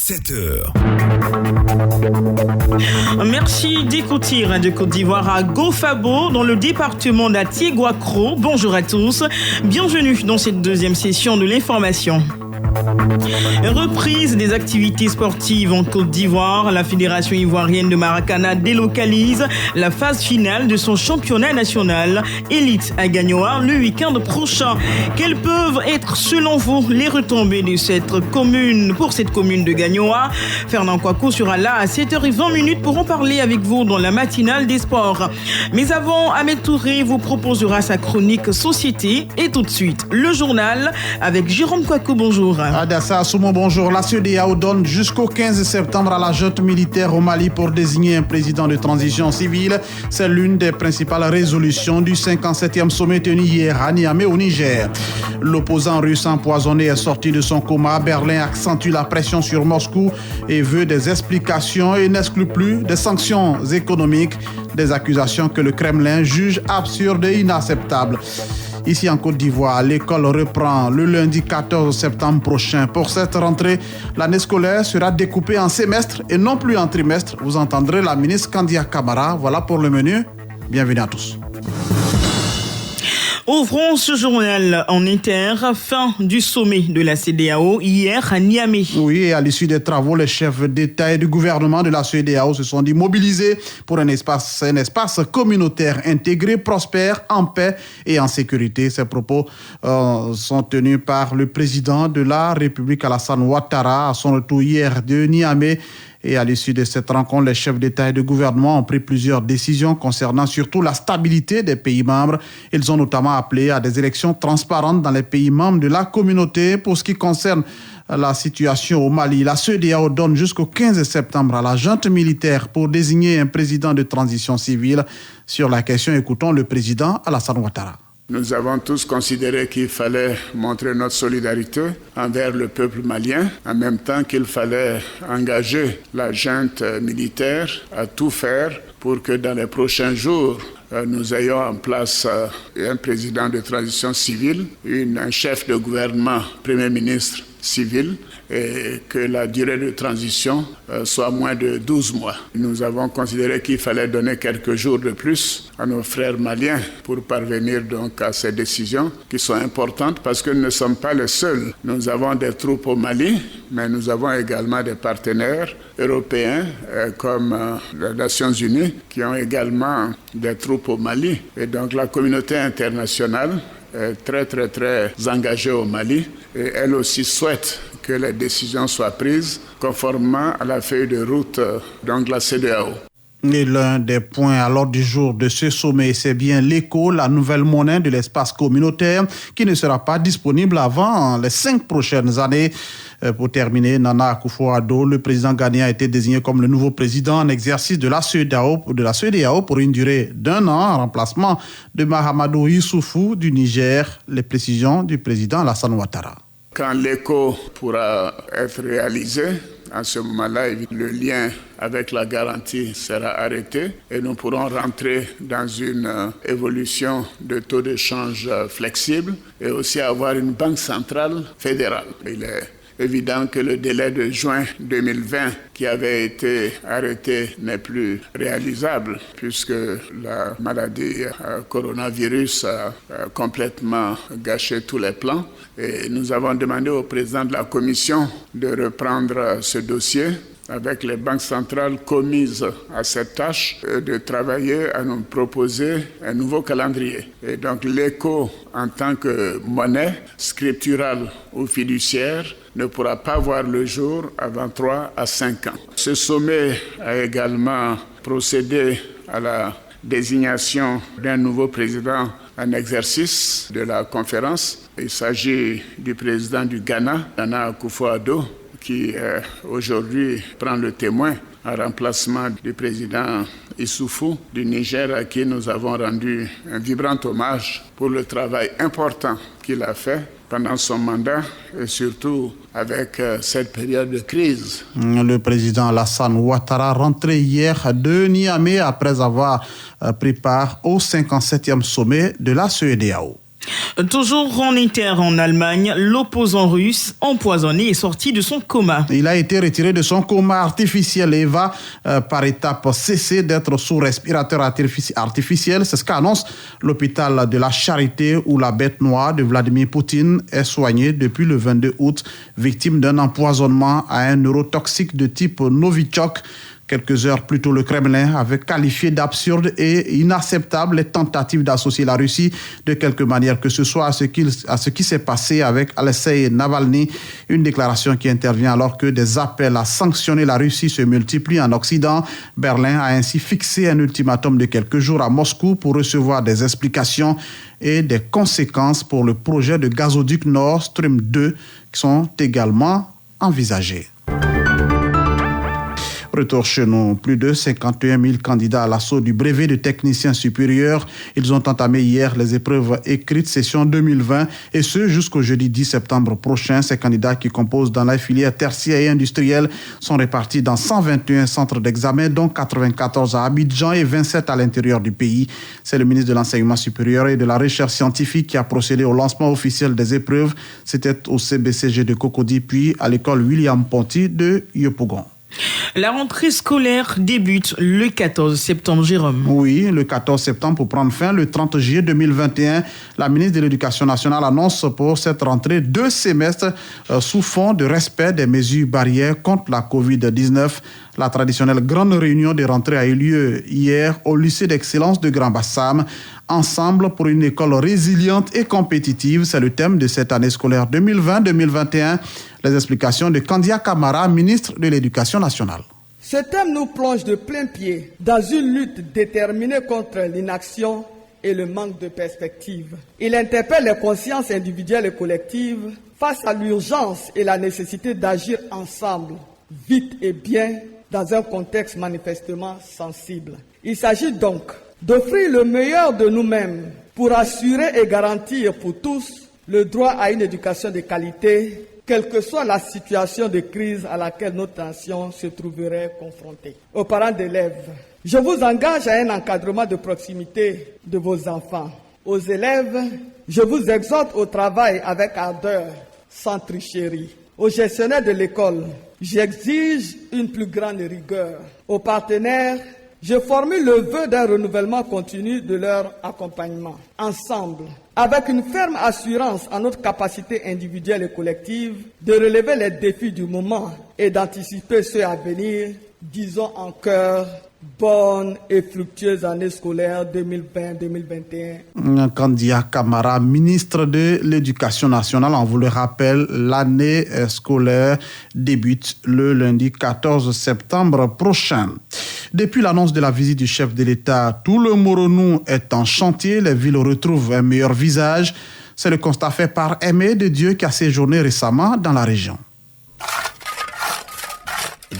7h. Merci d'écouter Radio Côte d'Ivoire à Gofabo, dans le département d'Atiéguacro. Bonjour à tous, bienvenue dans cette deuxième session de l'information. Reprise des activités sportives en Côte d'Ivoire, la Fédération ivoirienne de Maracana délocalise la phase finale de son championnat national élite à Gagnoa le week-end prochain. Quelles peuvent être selon vous les retombées de cette commune de Gagnoa? Fernand Kouakou sera là à 7h20 pour en parler avec vous dans la matinale des sports. Mais avant, Ahmed Touré vous proposera sa chronique Société et tout de suite le journal avec Jérôme Kouakou. Bonjour. Adassa Assoumou, bonjour. La CEDEAO donne jusqu'au 15 septembre à la junte militaire au Mali pour désigner un président de transition civile. C'est l'une des principales résolutions du 57e sommet tenu hier à Niamey au Niger. L'opposant russe empoisonné est sorti de son coma. Berlin accentue la pression sur Moscou et veut des explications et n'exclut plus des sanctions économiques, des accusations que le Kremlin juge absurdes et inacceptables. Ici en Côte d'Ivoire, l'école reprend le lundi 14 septembre prochain. Pour cette rentrée, l'année scolaire sera découpée en semestres et non plus en trimestres. Vous entendrez la ministre Kandia Kamara. Voilà pour le menu. Bienvenue à tous. Ouvrons ce journal en inter, fin du sommet de la CEDEAO hier à Niamey. Oui, et à l'issue des travaux, les chefs d'État et du gouvernement de la CEDEAO se sont dit mobilisés pour un espace communautaire intégré, prospère, en paix et en sécurité. Ces propos sont tenus par le président de la République, Alassane Ouattara, à son retour hier de Niamey. Et à l'issue de cette rencontre, les chefs d'État et de gouvernement ont pris plusieurs décisions concernant surtout la stabilité des pays membres. Ils ont notamment appelé à des élections transparentes dans les pays membres de la communauté. Pour ce qui concerne la situation au Mali, la CEDEAO donne jusqu'au 15 septembre à la junte militaire pour désigner un président de transition civile. Sur la question, écoutons le président Alassane Ouattara. Nous avons tous considéré qu'il fallait montrer notre solidarité envers le peuple malien, en même temps qu'il fallait engager la junte militaire à tout faire pour que dans les prochains jours, nous ayons en place un président de transition civile, un chef de gouvernement, premier ministre civil, et que la durée de transition soit moins de 12 mois. Nous avons considéré qu'il fallait donner quelques jours de plus à nos frères maliens pour parvenir donc à ces décisions qui sont importantes parce que nous ne sommes pas les seuls. Nous avons des troupes au Mali, mais nous avons également des partenaires européens comme les Nations Unies qui ont également des troupes au Mali. Et donc la communauté internationale est très engagée au Mali et elle aussi souhaite que les décisions soient prises conformément à la feuille de route de la CEDEAO. Et l'un des points à l'ordre du jour de ce sommet, c'est bien l'éco, la nouvelle monnaie de l'espace communautaire qui ne sera pas disponible avant les 5 prochaines années. Pour terminer, Nana Akufo-Addo, le président ghanéen, a été désigné comme le nouveau président en exercice de la CEDEAO pour une durée d'1 an en remplacement de Mahamadou Issoufou du Niger. Les précisions du président Alassane Ouattara. Quand l'éco pourra être réalisé, à ce moment-là, le lien avec la garantie sera arrêté et nous pourrons rentrer dans une évolution de taux de change flexible et aussi avoir une banque centrale fédérale. Il est évident que le délai de juin 2020 qui avait été arrêté n'est plus réalisable puisque la maladie coronavirus a complètement gâché tous les plans. Et nous avons demandé au président de la commission de reprendre ce dossier avec les banques centrales commises à cette tâche, de travailler à nous proposer un nouveau calendrier. Et donc l'éco en tant que monnaie scripturale ou fiduciaire ne pourra pas voir le jour avant 3 à 5 ans. Ce sommet a également procédé à la désignation d'un nouveau président en exercice de la conférence. Il s'agit du président du Ghana, Nana Akufo-Addo, qui aujourd'hui prend le témoin en remplacement du président Issoufou du Niger, à qui nous avons rendu un vibrant hommage pour le travail important qu'il a fait pendant son mandat et surtout avec cette période de crise. Le président Alassane Ouattara rentré hier de Niamey après avoir pris part au 57e sommet de la CEDEAO. Toujours en inter en Allemagne, l'opposant russe empoisonné est sorti de son coma. Il a été retiré de son coma artificiel et va par étapes cesser d'être sous respirateur artificiel. C'est ce qu'annonce l'hôpital de la Charité où la bête noire de Vladimir Poutine est soignée depuis le 22 août, victime d'un empoisonnement à un neurotoxique de type Novichok. Quelques heures plus tôt, le Kremlin avait qualifié d'absurde et inacceptable les tentatives d'associer la Russie de quelque manière que ce soit à ce qui s'est passé avec Alexei Navalny. Une déclaration qui intervient alors que des appels à sanctionner la Russie se multiplient en Occident. Berlin a ainsi fixé un ultimatum de quelques jours à Moscou pour recevoir des explications et des conséquences pour le projet de gazoduc Nord Stream 2 qui sont également envisagés. Retour chez nous, plus de 51 000 candidats à l'assaut du brevet de technicien supérieur. Ils ont entamé hier les épreuves écrites session 2020 et ce jusqu'au jeudi 10 septembre prochain. Ces candidats qui composent dans la filière tertiaire et industrielle sont répartis dans 121 centres d'examen, dont 94 à Abidjan et 27 à l'intérieur du pays. C'est le ministre de l'Enseignement supérieur et de la Recherche scientifique qui a procédé au lancement officiel des épreuves. C'était au CBCG de Cocody puis à l'école William Ponty de Yopougon. La rentrée scolaire débute le 14 septembre, Jérôme. Oui, le 14 septembre pour prendre fin le 30 juillet 2021. La ministre de l'Éducation nationale annonce pour cette rentrée 2 semestres sous fond de respect des mesures barrières contre la COVID-19. La traditionnelle grande réunion de rentrée a eu lieu hier au lycée d'excellence de Grand Bassam. Ensemble pour une école résiliente et compétitive, c'est le thème de cette année scolaire 2020-2021. Les explications de Kandia Kamara, ministre de l'Éducation nationale. Ce thème nous plonge de plein pied dans une lutte déterminée contre l'inaction et le manque de perspective. Il interpelle les consciences individuelles et collectives face à l'urgence et la nécessité d'agir ensemble, vite et bien, dans un contexte manifestement sensible. Il s'agit donc d'offrir le meilleur de nous-mêmes pour assurer et garantir pour tous le droit à une éducation de qualité, quelle que soit la situation de crise à laquelle notre nation se trouverait confrontée. Aux parents d'élèves, je vous engage à un encadrement de proximité de vos enfants. Aux élèves, je vous exhorte au travail avec ardeur, sans tricherie. Aux gestionnaires de l'école, j'exige une plus grande rigueur. Aux partenaires, je formule le vœu d'un renouvellement continu de leur accompagnement. Ensemble, avec une ferme assurance en notre capacité individuelle et collective de relever les défis du moment et d'anticiper ceux à venir, disons en chœur, bonne et fructueuse année scolaire 2020-2021. Kandia Kamara, ministre de l'Éducation nationale, on vous le rappelle, l'année scolaire débute le lundi 14 septembre prochain. Depuis l'annonce de la visite du chef de l'État, tout le Moronou est en chantier, les villes retrouvent un meilleur visage. C'est le constat fait par Aimé de Dieu qui a séjourné récemment dans la région.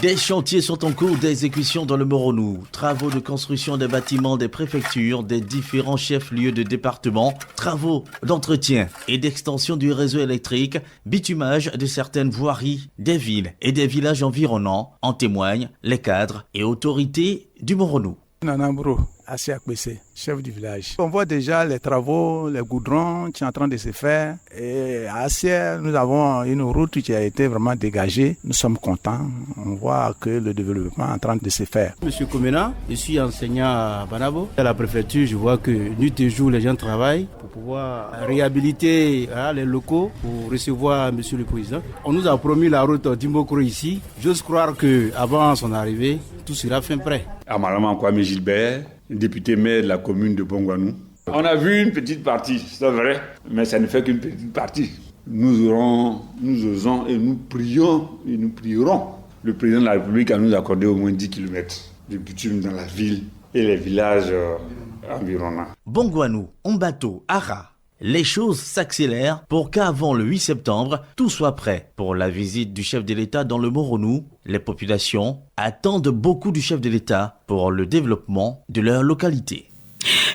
Des chantiers sont en cours d'exécution dans le Moronou. Travaux de construction des bâtiments des préfectures, des différents chefs-lieux de département, travaux d'entretien et d'extension du réseau électrique, bitumage de certaines voiries des villes et des villages environnants, en témoignent les cadres et autorités du Moronou. Nanambro, Asiakbese, chef du village. On voit déjà les travaux, les goudrons qui sont en train de se faire. Et à Asier, nous avons une route qui a été vraiment dégagée. Nous sommes contents. On voit que le développement est en train de se faire. Monsieur Komena, je suis enseignant à Banabo. À la préfecture, je vois que nuit et jour, les gens travaillent pour pouvoir réhabiliter les locaux pour recevoir Monsieur le Président. On nous a promis la route d'Imbokro ici. J'ose croire qu'avant son arrivée, tout sera fin prêt. Amalama Kwame Gilbert, député maire de la commune de Bongwanou. On a vu une petite partie, c'est vrai, mais ça ne fait qu'une petite partie. Nous osons et nous prions et nous prierons le président de la République à nous accorder au moins 10 km de bitume dans la ville et les villages environnants. Bongwanou, Ombato, Ara. Les choses s'accélèrent pour qu'avant le 8 septembre, tout soit prêt pour la visite du chef de l'État dans le Moronou. Les populations attendent beaucoup du chef de l'État pour le développement de leur localité.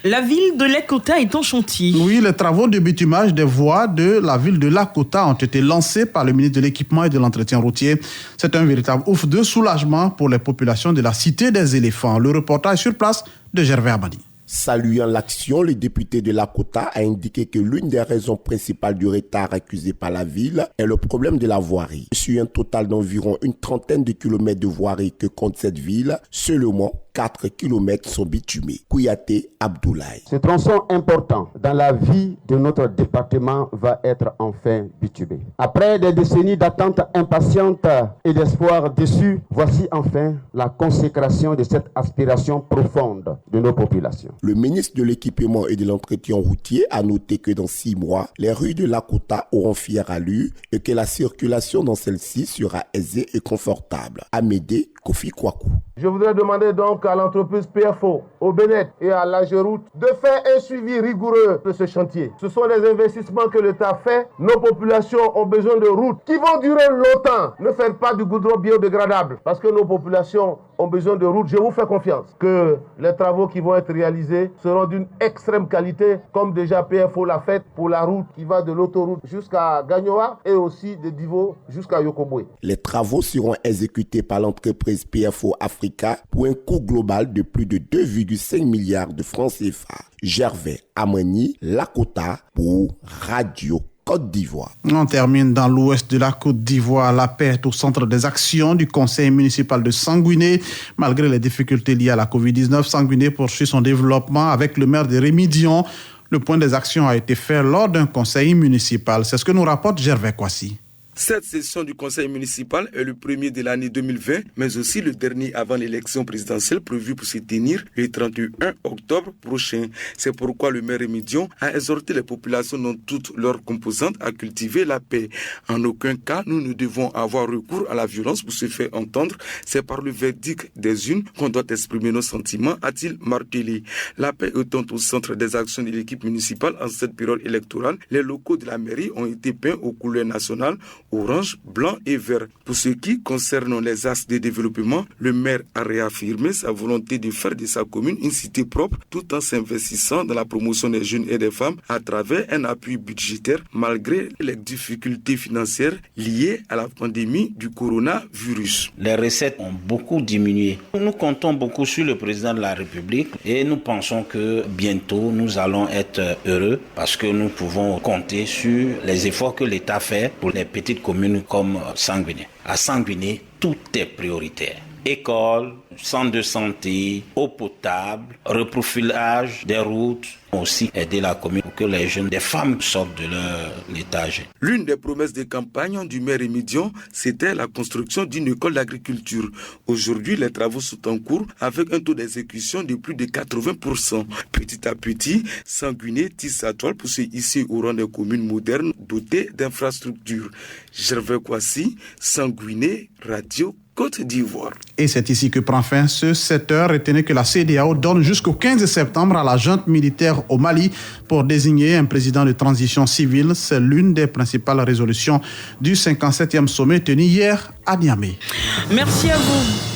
La ville de Lakota est en chantier. Oui, les travaux de bitumage des voies de la ville de Lakota ont été lancés par le ministre de l'Équipement et de l'Entretien routier. C'est un véritable ouf de soulagement pour les populations de la cité des éléphants. Le reportage sur place de Gervais Abadi. Saluant l'action, le député de Lakota a indiqué que l'une des raisons principales du retard accusé par la ville est le problème de la voirie. Sur un total d'environ une trentaine de kilomètres de voirie que compte cette ville, seulement 4 kilomètres sont bitumés. Kouyaté Abdoulaye. Ce tronçon important dans la vie de notre département va être enfin bitumé. Après des décennies d'attente impatiente et d'espoir déçus, voici enfin la consécration de cette aspiration profonde de nos populations. Le ministre de l'équipement et de l'entretien routier a noté que dans 6 mois, les rues de Lakota auront fière allure et que la circulation dans celle-ci sera aisée et confortable. Amédée Kofi Kwaku. Je voudrais demander donc à l'entreprise PFO, au Bénet et à l'Ageroute de faire un suivi rigoureux de ce chantier. Ce sont des investissements que l'État fait. Nos populations ont besoin de routes qui vont durer longtemps. Ne faites pas du goudron biodégradable parce que nos populations ont besoin de routes. Je vous fais confiance que les travaux qui vont être réalisés seront d'une extrême qualité, comme déjà PFO l'a fait pour la route qui va de l'autoroute jusqu'à Gagnoa et aussi de Divo jusqu'à Yokobwe. Les travaux seront exécutés par l'entreprise PFO Africa pour un coût global de plus de 2,5 milliards de francs CFA. Gervais Amani, Lakota pour Radio Côte d'Ivoire. On termine dans l'ouest de la Côte d'Ivoire. La paix est au centre des actions du conseil municipal de Sanguiné. Malgré les difficultés liées à la Covid-19, Sanguiné poursuit son développement avec le maire de Rémy-Dion. Le point des actions a été fait lors d'un conseil municipal. C'est ce que nous rapporte Gervais Kwasi. Cette session du conseil municipal est le premier de l'année 2020, mais aussi le dernier avant l'élection présidentielle prévue pour se tenir le 31 octobre prochain. C'est pourquoi le maire Rémy-Dion a exhorté les populations dans toutes leurs composantes à cultiver la paix. En aucun cas, nous ne devons avoir recours à la violence pour se faire entendre. C'est par le verdict des unes qu'on doit exprimer nos sentiments, a-t-il martelé. La paix étant au centre des actions de l'équipe municipale en cette période électorale, les locaux de la mairie ont été peints aux couleurs nationales, orange, blanc et vert. Pour ce qui concerne les axes de développement, le maire a réaffirmé sa volonté de faire de sa commune une cité propre tout en s'investissant dans la promotion des jeunes et des femmes à travers un appui budgétaire malgré les difficultés financières liées à la pandémie du coronavirus. Les recettes ont beaucoup diminué. Nous comptons beaucoup sur le président de la République et nous pensons que bientôt nous allons être heureux parce que nous pouvons compter sur les efforts que l'État fait pour les petites communes comme Sanguiné. À Sanguiné, tout est prioritaire. École, centre de santé, eau potable, reprofilage des routes, aussi aider la commune pour que les jeunes, des femmes sortent de leur étage. L'une des promesses de campagne du maire Rémy-Dion, c'était la construction d'une école d'agriculture. Aujourd'hui, les travaux sont en cours avec un taux d'exécution de plus de 80%. Petit à petit, Sanguiné tisse sa toile pour se hisser au rang des communes modernes dotées d'infrastructures. Gervais Kwasi, Sanguiné, Radio Côte d'Ivoire. Et c'est ici que prend fin ce 7h. Retenez que la CEDEAO donne jusqu'au 15 septembre à la junte militaire au Mali pour désigner un président de transition civile. C'est l'une des principales résolutions du 57e sommet tenu hier à Niamey. Merci à vous.